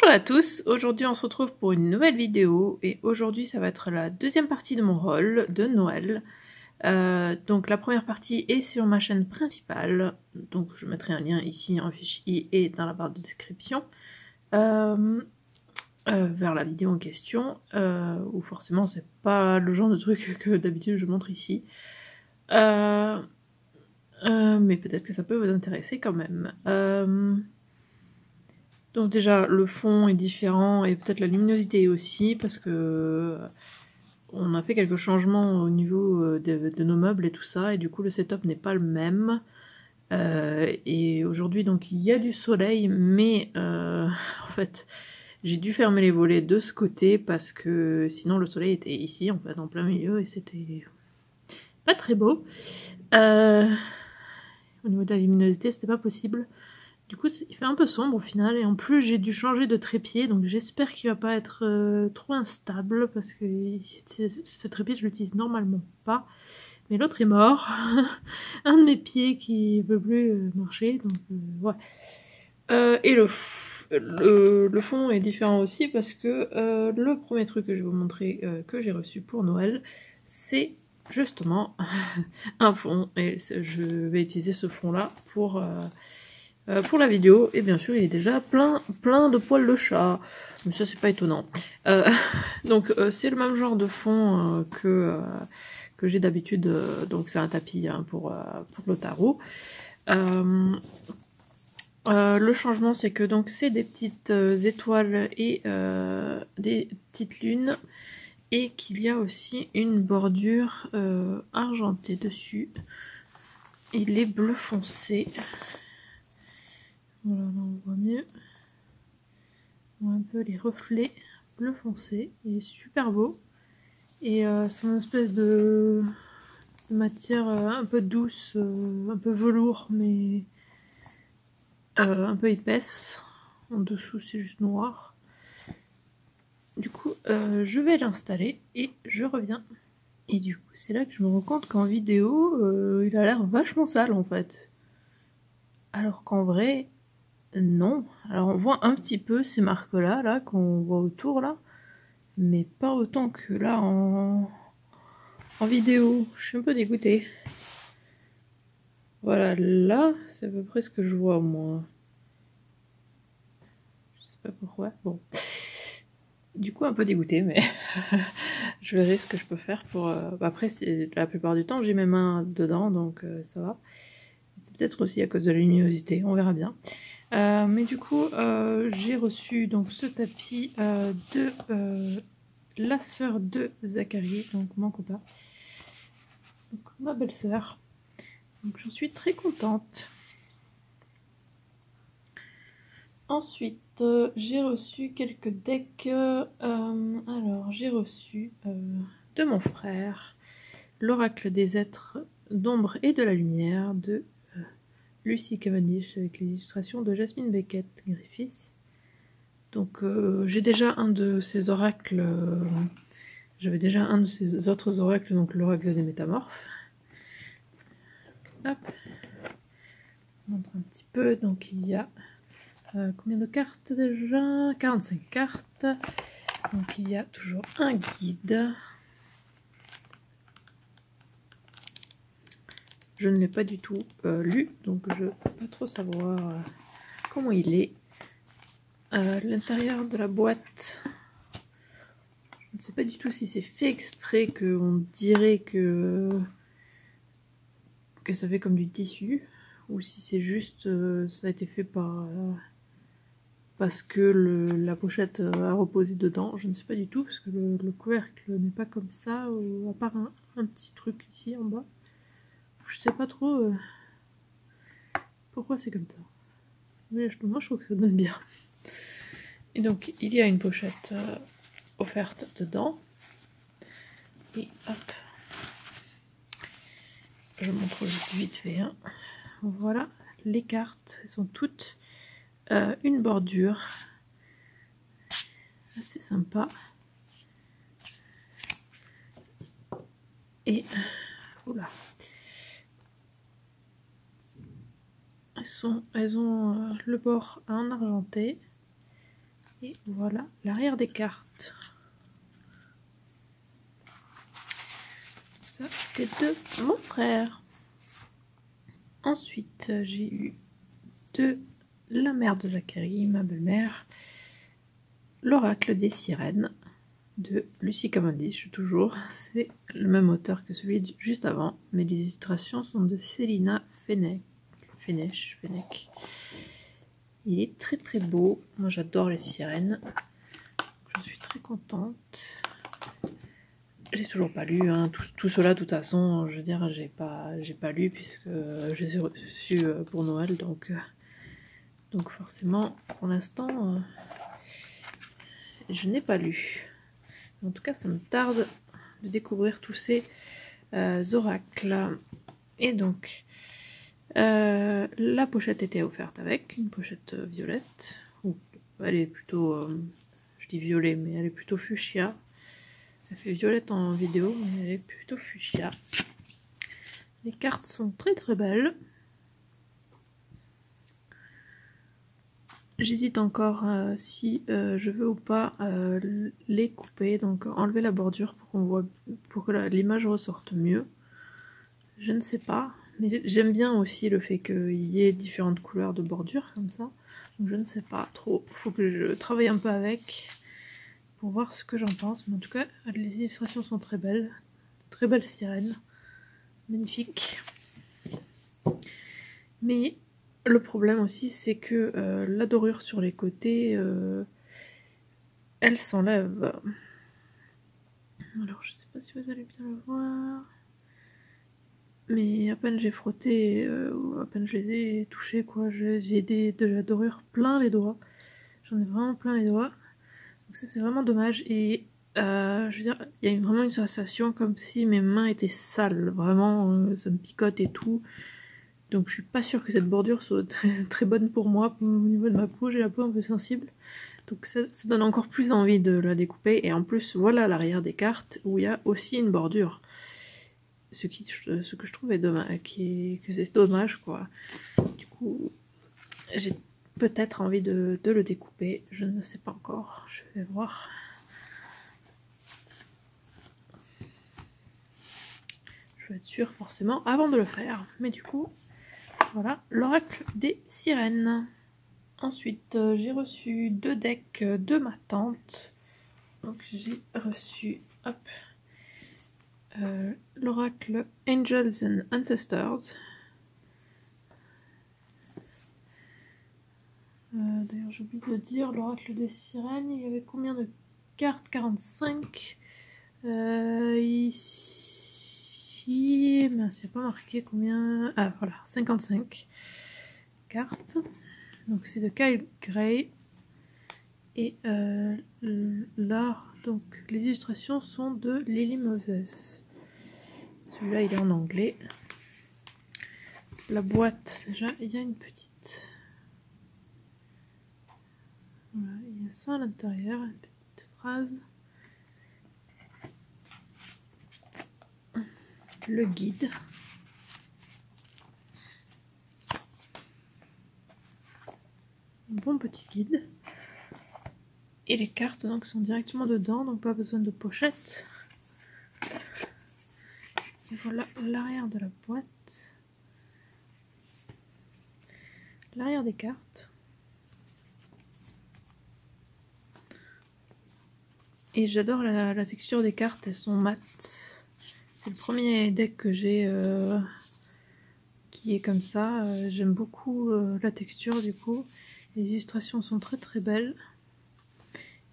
Bonjour à tous, aujourd'hui on se retrouve pour une nouvelle vidéo et aujourd'hui ça va être la deuxième partie de mon haul de Noël. Donc la première partie est sur ma chaîne principale, donc je mettrai un lien ici en fichier et dans la barre de description vers la vidéo en question, où forcément c'est pas le genre de truc que d'habitude je montre ici. Mais peut-être que ça peut vous intéresser quand même. Donc déjà le fond est différent et peut-être la luminosité aussi parce que on a fait quelques changements au niveau de nos meubles et tout ça et du coup le setup n'est pas le même. Et aujourd'hui donc il y a du soleil mais en fait j'ai dû fermer les volets de ce côté parce que sinon le soleil était ici en fait en plein milieu et c'était pas très beau. Au niveau de la luminosité c'était pas possible. Du coup, il fait un peu sombre au final, et en plus j'ai dû changer de trépied, donc j'espère qu'il va pas être trop instable, parce que ce trépied je l'utilise normalement pas. Mais l'autre est mort, un de mes pieds qui veut plus marcher, donc ouais. Et le fond est différent aussi, parce que le premier truc que je vais vous montrer que j'ai reçu pour Noël, c'est justement un fond, et je vais utiliser ce fond là pour la vidéo, et bien sûr il est déjà plein de poils de chat, mais ça c'est pas étonnant. Donc c'est le même genre de fond que j'ai d'habitude, donc c'est un tapis hein, pour le tarot. Le changement c'est que donc c'est des petites étoiles et des petites lunes, et qu'il y a aussi une bordure argentée dessus. Il est bleu foncé. Voilà, là on voit mieux. On voit un peu les reflets bleu foncé. Il est super beau. Et c'est une espèce de matière un peu douce, un peu velours, mais un peu épaisse. En dessous c'est juste noir. Du coup je vais l'installer et je reviens. Et du coup c'est là que je me rends compte qu'en vidéo il a l'air vachement sale en fait. Alors qu'en vrai non. Alors on voit un petit peu ces marques là qu'on voit autour là, mais pas autant que là en vidéo. Je suis un peu dégoûtée. Voilà, là c'est à peu près ce que je vois moi. Je sais pas pourquoi. Bon. Du coup un peu dégoûtée, mais je verrai ce que je peux faire pour... Après la plupart du temps j'ai mes mains dedans, donc ça va. C'est peut-être aussi à cause de la luminosité, on verra bien. Mais du coup j'ai reçu donc ce tapis de la sœur de Zachary, donc mon copain, donc ma belle-sœur. Donc j'en suis très contente. Ensuite j'ai reçu quelques decks. Alors j'ai reçu de mon frère l'oracle des êtres d'ombre et de la lumière de Lucy Cavendish, avec les illustrations de Jasmine Beckett Griffiths. Donc j'ai déjà un de ces oracles, j'avais déjà un de ces autres oracles, donc l'oracle des métamorphes. Hop, je montre un petit peu. Donc il y a combien de cartes déjà? 45 cartes. Donc il y a toujours un guide. Je ne l'ai pas du tout lu, donc je ne peux pas trop savoir comment il est. L'intérieur de la boîte, je ne sais pas du tout si c'est fait exprès, qu'on dirait que ça fait comme du tissu, ou si c'est juste ça a été fait parce que la pochette a reposé dedans. Je ne sais pas du tout, parce que le couvercle n'est pas comme ça, à part un petit truc ici en bas. Je sais pas trop pourquoi c'est comme ça. Mais moi je trouve que ça donne bien. Et donc il y a une pochette offerte dedans. Et hop, je montre juste vite fait. Hein. Voilà, les cartes, elles sont toutes une bordure assez sympa. Et oula, elles ont le bord en argenté. Et voilà l'arrière des cartes. Ça, c'était de mon frère. Ensuite, j'ai eu de la mère de Zacharie, ma belle-mère, l'oracle des sirènes de Lucy Cavendish, toujours. C'est le même auteur que celui de juste avant, mais les illustrations sont de Célina Fenech. Il est très très beau. Moi j'adore les sirènes. Je suis très contente. J'ai toujours pas lu, hein. Tout cela, de toute façon, je veux dire, j'ai pas lu puisque je les ai reçus pour Noël, donc forcément, pour l'instant, je n'ai pas lu. En tout cas, ça me tarde de découvrir tous ces oracles. Et donc, la pochette était offerte avec une pochette violette. Elle est plutôt, je dis violet, mais elle est plutôt fuchsia. Elle fait violette en vidéo, mais elle est plutôt fuchsia. Les cartes sont très très belles. J'hésite encore si je veux ou pas les couper, donc enlever la bordure pour qu'on voit, pour que l'image ressorte mieux. Je ne sais pas, mais j'aime bien aussi le fait qu'il y ait différentes couleurs de bordure comme ça. Donc je ne sais pas trop, faut que je travaille un peu avec pour voir ce que j'en pense. Mais en tout cas, les illustrations sont très belles sirènes, magnifiques. Mais le problème aussi, c'est que la dorure sur les côtés, elle s'enlève. Alors, je sais pas si vous allez bien le voir. Mais à peine j'ai frotté, à peine je les ai touchés, quoi. J'ai de la dorure plein les doigts. J'en ai vraiment plein les doigts. Donc ça, c'est vraiment dommage. Et je veux dire, il y a vraiment une sensation comme si mes mains étaient sales. Vraiment, ça me picote et tout. Donc je suis pas sûre que cette bordure soit très bonne pour moi. Au niveau de ma peau, j'ai la peau un peu sensible. Donc ça donne encore plus envie de la découper. Et en plus, voilà l'arrière des cartes où il y a aussi une bordure. Ce que je trouve est dommage, que c'est dommage, quoi. Du coup, j'ai peut-être envie de le découper. Je ne sais pas encore. Je vais voir. Je vais être sûre forcément avant de le faire. Mais du coup, voilà l'oracle des sirènes. Ensuite, j'ai reçu 2 decks de ma tante. Donc j'ai reçu, hop, l'oracle Angels and Ancestors. D'ailleurs, j'ai oublié de dire, l'oracle des sirènes, il y avait combien de cartes? 45. Ici, mince, il n'y a pas marqué combien. Ah voilà, 55 cartes. Donc c'est de Kyle Gray. Et là, donc les illustrations sont de Lily Moses. Celui-là, il est en anglais. La boîte, déjà, il y a une petite. Voilà, il y a ça à l'intérieur, une petite phrase. Le guide. Un bon petit guide. Et les cartes donc sont directement dedans, donc pas besoin de pochette. Et voilà l'arrière de la boîte. L'arrière des cartes. Et j'adore la texture des cartes, elles sont mates. C'est le premier deck que j'ai qui est comme ça. J'aime beaucoup la texture du coup. Les illustrations sont très très belles.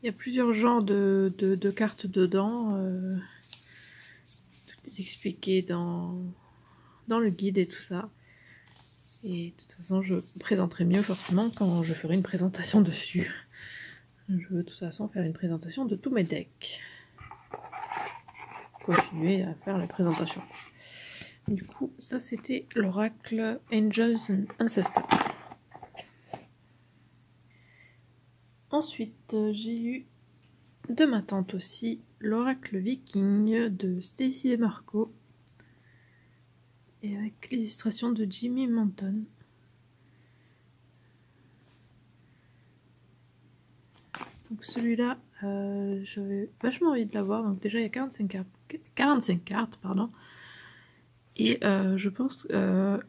Il y a plusieurs genres de cartes dedans. Tout est expliqué dans le guide et tout ça. Et de toute façon, je présenterai mieux forcément quand je ferai une présentation dessus. Je veux de toute façon faire une présentation de tous mes decks. Continuer à faire la présentation. Du coup, ça c'était l'oracle Angels and Ancestors. Ensuite, j'ai eu de ma tante aussi l'oracle viking de Stacy et Marco. Et avec l'illustration de Jimmy Manton. Donc celui-là, j'avais vachement envie de l'avoir. Donc déjà il y a 45 cartes, pardon. Et je pense,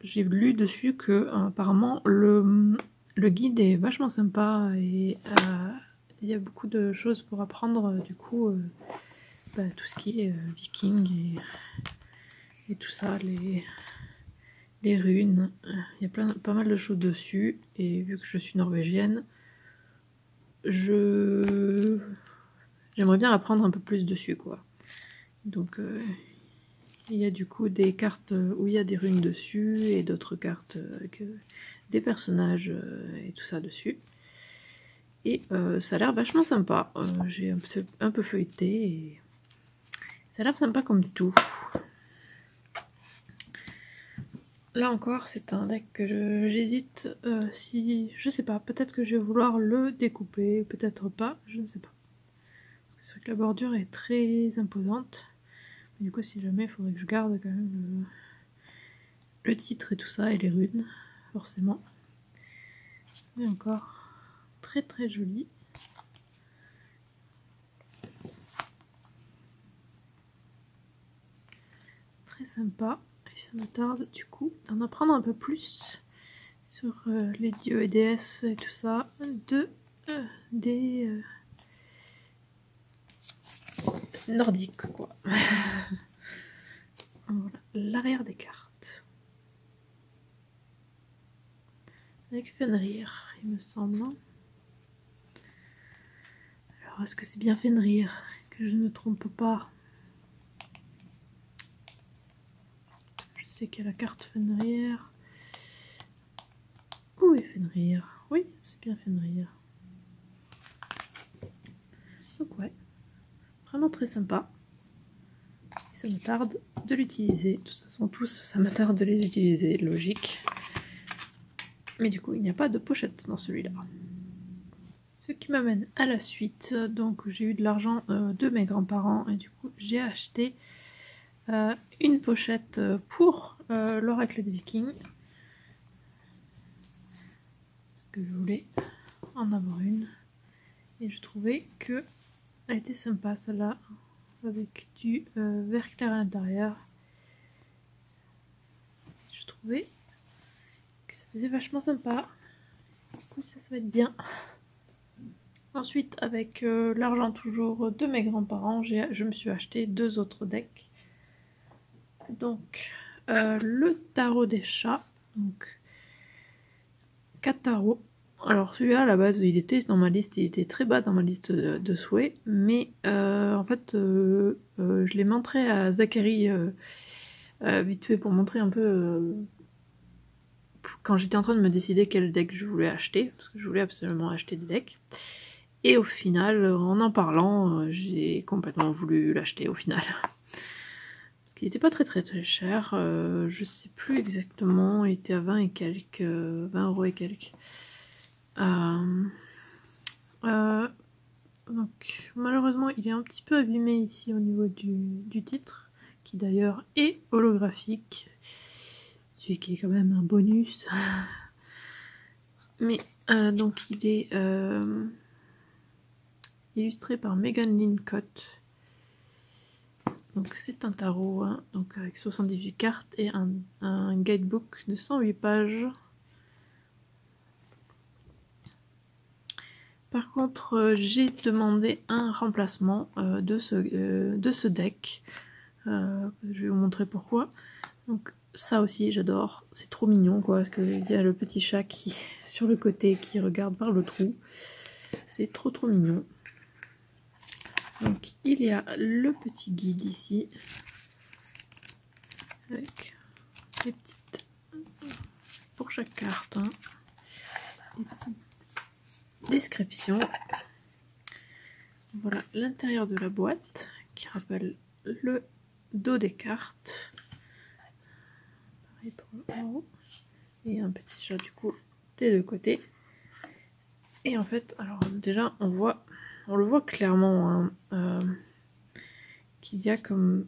j'ai lu dessus que apparemment le guide est vachement sympa et il y a beaucoup de choses pour apprendre du coup tout ce qui est viking et tout ça, les runes, il y a pas mal de choses dessus et vu que je suis norvégienne, j'aimerais bien apprendre un peu plus dessus quoi. Donc il y a du coup des cartes où il y a des runes dessus et d'autres cartes avec des personnages et tout ça dessus. Et ça a l'air vachement sympa. J'ai un peu feuilleté et ça a l'air sympa comme tout. Là encore, c'est un deck que j'hésite si... Je sais pas, peut-être que je vais vouloir le découper, peut-être pas, je ne sais pas. Parce que c'est vrai que la bordure est très imposante. Du coup, si jamais, il faudrait que je garde quand même le titre et tout ça, et les runes, forcément. Mais encore, très très joli. Très sympa. Et ça me tarde du coup d'en apprendre un peu plus sur les dieux et déesses et tout ça, des nordiques quoi. Voilà, l'arrière des cartes. Avec Fenrir, il me semble. Alors, est-ce que c'est bien Fenrir? Que je ne trompe pas. Je sais qu'il y a la carte Fenrir. Où est Fenrir? Oui, c'est bien Fenrir. Donc ouais, vraiment très sympa. Et ça me tarde de l'utiliser. De toute façon, tous, ça me tarde de les utiliser, logique. Mais du coup, il n'y a pas de pochette dans celui-là. Ce qui m'amène à la suite. Donc, j'ai eu de l'argent de mes grands-parents et du coup, j'ai acheté une pochette pour l'oracle des Vikings. Parce que je voulais en avoir une. Et je trouvais que elle était sympa, celle-là, avec du vert clair à l'intérieur. Je trouvais que ça faisait vachement sympa. Du coup, ça va être bien. Ensuite, avec l'argent toujours de mes grands-parents, je me suis acheté 2 autres decks. Donc, le tarot des chats, donc 4 tarots. Alors celui-là, à la base, il était dans ma liste, il était très bas dans ma liste de souhaits, mais en fait, je l'ai montré à Zachary vite fait pour montrer un peu quand j'étais en train de me décider quel deck je voulais acheter, parce que je voulais absolument acheter des decks. Et au final, en parlant, j'ai complètement voulu l'acheter au final. Parce qu'il n'était pas très cher, je sais plus exactement, il était à 20 et quelques, 20 € et quelques. Donc malheureusement il est un petit peu abîmé ici au niveau du titre, qui d'ailleurs est holographique, celui qui est quand même un bonus. Mais donc il est illustré par Megan Lincott. Donc c'est un tarot hein, donc avec 78 cartes et un guidebook de 108 pages. Par contre, j'ai demandé un remplacement de ce deck. Je vais vous montrer pourquoi. Donc ça aussi, j'adore. C'est trop mignon, quoi, parce qu'il y a le petit chat qui sur le côté qui regarde par le trou. C'est trop mignon. Donc il y a le petit guide ici, avec les petites pour chaque carte. Hein, les petites description. Voilà l'intérieur de la boîte qui rappelle le dos des cartes. Pareil pour le haut. Et un petit chat du coup des deux côtés. Et en fait, alors déjà on le voit clairement hein, qu'il y a comme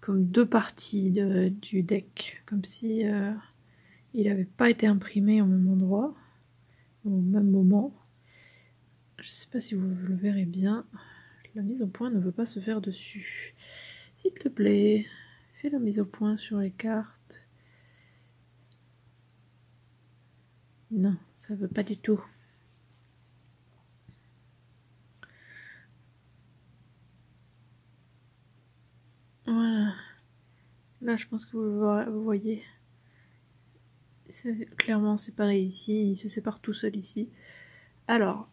deux parties du deck, comme si il n'avait pas été imprimé au même endroit, au même moment. Je sais pas si vous le verrez bien. La mise au point ne veut pas se faire dessus. S'il te plaît, fais la mise au point sur les cartes. Non, ça veut pas du tout. Voilà. Là, je pense que vous voyez. Clairement séparé ici. Il se sépare tout seul ici. Alors,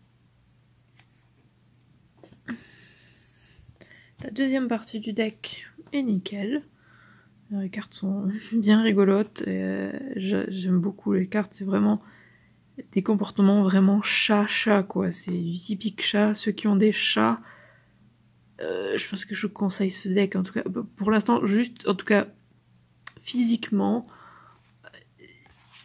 la deuxième partie du deck est nickel. Les cartes sont bien rigolotes. J'aime beaucoup les cartes. C'est vraiment des comportements vraiment chat quoi. C'est du typique chat. Ceux qui ont des chats, je pense que je conseille ce deck. En tout cas, pour l'instant, juste, en tout cas, physiquement,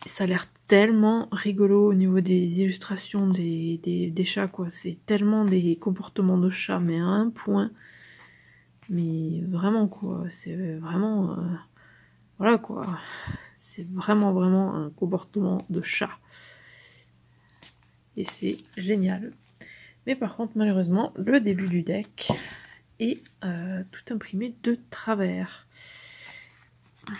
ça a l'air tellement rigolo au niveau des illustrations des chats, quoi. C'est tellement des comportements de chat, mais à un point. Mais vraiment, quoi. C'est vraiment... voilà, quoi. C'est vraiment un comportement de chat. Et c'est génial. Mais par contre, malheureusement, le début du deck est tout imprimé de travers. Je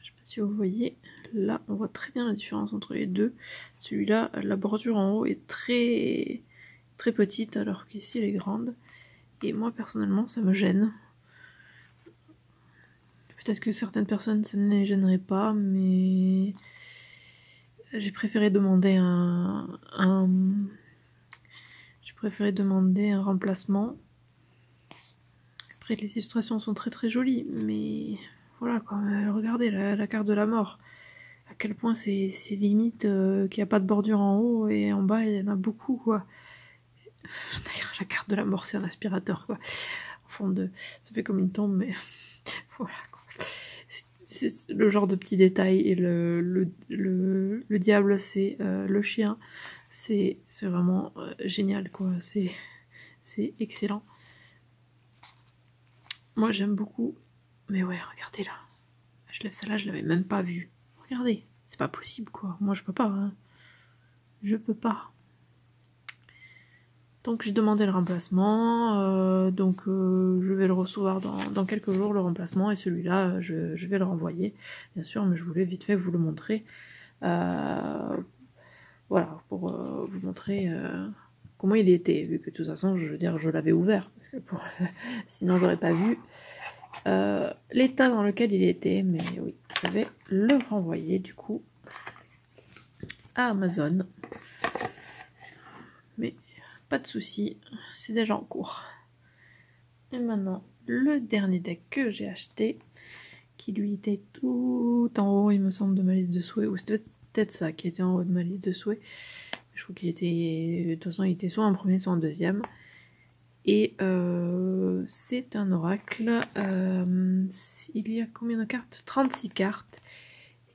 sais pas si vous voyez, là on voit très bien la différence entre les deux. Celui-là, la bordure en haut est très petite alors qu'ici elle est grande. Et moi personnellement ça me gêne. Peut-être que certaines personnes ça ne les gênerait pas, mais j'ai préféré demander j'ai préféré demander un remplacement. Après les illustrations sont très jolies, mais voilà quoi, regardez la carte de la mort. À quel point c'est limite qu'il n'y a pas de bordure en haut et en bas il y en a beaucoup quoi. D'ailleurs la carte de la mort c'est un aspirateur quoi. Au fond de... ça fait comme une tombe mais voilà quoi. C'est le genre de petits détails et le diable c'est le chien. C'est vraiment génial quoi. C'est excellent. Moi j'aime beaucoup. Mais ouais regardez là. Je lève celle-là, je l'avais même pas vue. Regardez, c'est pas possible quoi. Moi je peux pas. Hein. Je peux pas. Donc j'ai demandé le remplacement. Je vais le recevoir dans quelques jours le remplacement. Et celui-là, je vais le renvoyer. Bien sûr, mais je voulais vite fait vous le montrer. Voilà, pour vous montrer comment il était. Vu que de toute façon, je veux dire, je l'avais ouvert. Parce que sinon j'aurais pas vu l'état dans lequel il était. Mais oui, je vais le renvoyer du coup à Amazon. Mais pas de souci, c'est déjà en cours. Et maintenant, le dernier deck que j'ai acheté, qui lui était tout en haut, il me semble, de ma liste de souhaits, ou c'était peut-être ça qui était en haut de ma liste de souhaits. Je crois qu'il était, de toute façon, il était soit en premier, soit en deuxième. Et c'est un oracle. Il y a combien de cartes? 36 cartes.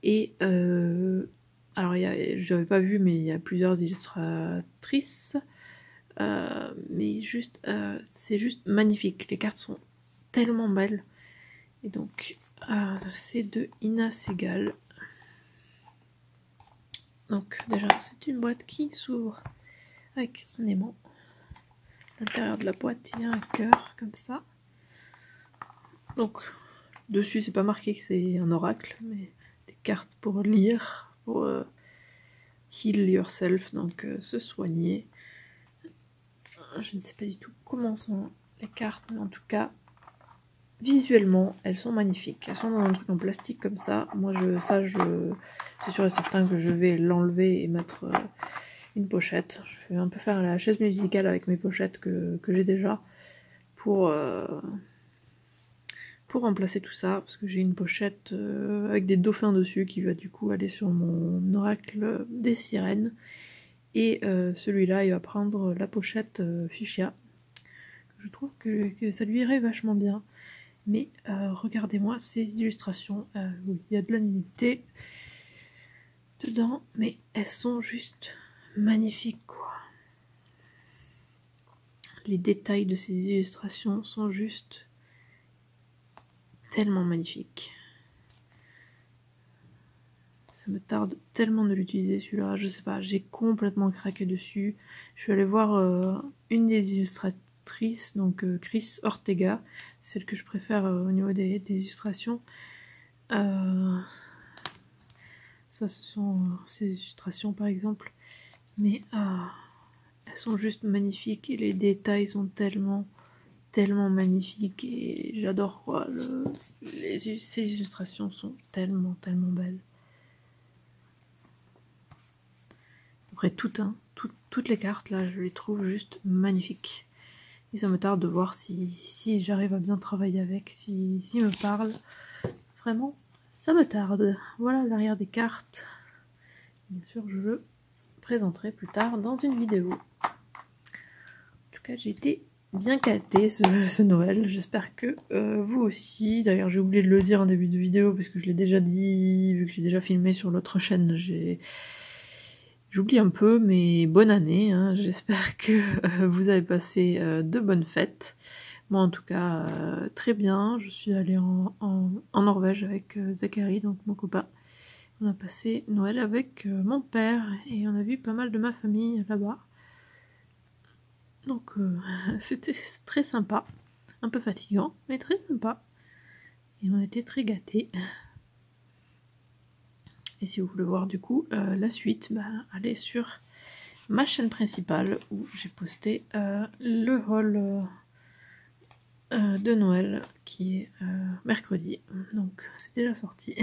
Et alors, je n'avais pas vu, mais il y a plusieurs illustratrices. Mais juste, c'est juste magnifique. Les cartes sont tellement belles. Et donc, c'est de Ina Segal. Donc, déjà, c'est une boîte qui s'ouvre avec un aimant. À l'intérieur de la boîte, il y a un cœur comme ça. Donc, dessus, c'est pas marqué que c'est un oracle, mais des cartes pour lire, pour heal yourself, donc se soigner. Je ne sais pas du tout comment sont les cartes, mais en tout cas, visuellement, elles sont magnifiques. Elles sont dans un truc en plastique comme ça. Moi, c'est sûr et certain que je vais l'enlever et mettre une pochette. Je vais un peu faire la chaise musicale avec mes pochettes que j'ai déjà pour remplacer tout ça, parce que j'ai une pochette avec des dauphins dessus qui va du coup aller sur mon oracle des sirènes. Et celui-là, il va prendre la pochette fuchsia. Je trouve que ça lui irait vachement bien. Mais regardez-moi ces illustrations. Oui, il y a de la nudité dedans, mais elles sont juste magnifiques, quoi. Les détails de ces illustrations sont juste tellement magnifiques. ça me tarde tellement de l'utiliser celui-là, je sais pas, j'ai complètement craqué dessus. Je suis allée voir une des illustratrices, donc Chris Ortega, celle que je préfère au niveau des illustrations. Ça ce sont ses illustrations par exemple, mais elles sont juste magnifiques et les détails sont tellement magnifiques et j'adore quoi. Ces illustrations sont tellement belles. Après toutes les cartes là, je les trouve juste magnifiques. Et ça me tarde de voir si j'arrive à bien travailler avec, s'il me parle. Vraiment, ça me tarde. Voilà l'arrière des cartes. Bien sûr, je le présenterai plus tard dans une vidéo. En tout cas, j'ai été bien gâtée ce Noël. J'espère que vous aussi. D'ailleurs, j'ai oublié de le dire en début de vidéo parce que je l'ai déjà dit, vu que j'ai déjà filmé sur l'autre chaîne. J'oublie un peu, mais bonne année. Hein. J'espère que vous avez passé de bonnes fêtes. Moi, en tout cas, très bien. Je suis allée en Norvège avec Zachary, donc mon copain. On a passé Noël avec mon père et on a vu pas mal de ma famille là-bas. Donc c'était très sympa, un peu fatigant, mais très sympa. Et on était très gâtés. Et si vous voulez voir du coup la suite, allez sur ma chaîne principale où j'ai posté le haul de Noël qui est mercredi. Donc c'est déjà sorti.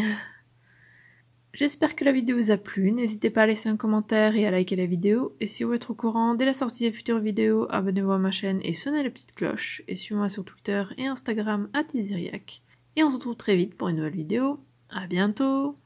J'espère que la vidéo vous a plu, n'hésitez pas à laisser un commentaire et à liker la vidéo. Et si vous voulez être au courant dès la sortie des futures vidéos, abonnez-vous à ma chaîne et sonnez la petite cloche. Et suivez-moi sur Twitter et Instagram @iziriac. Et on se retrouve très vite pour une nouvelle vidéo. À bientôt!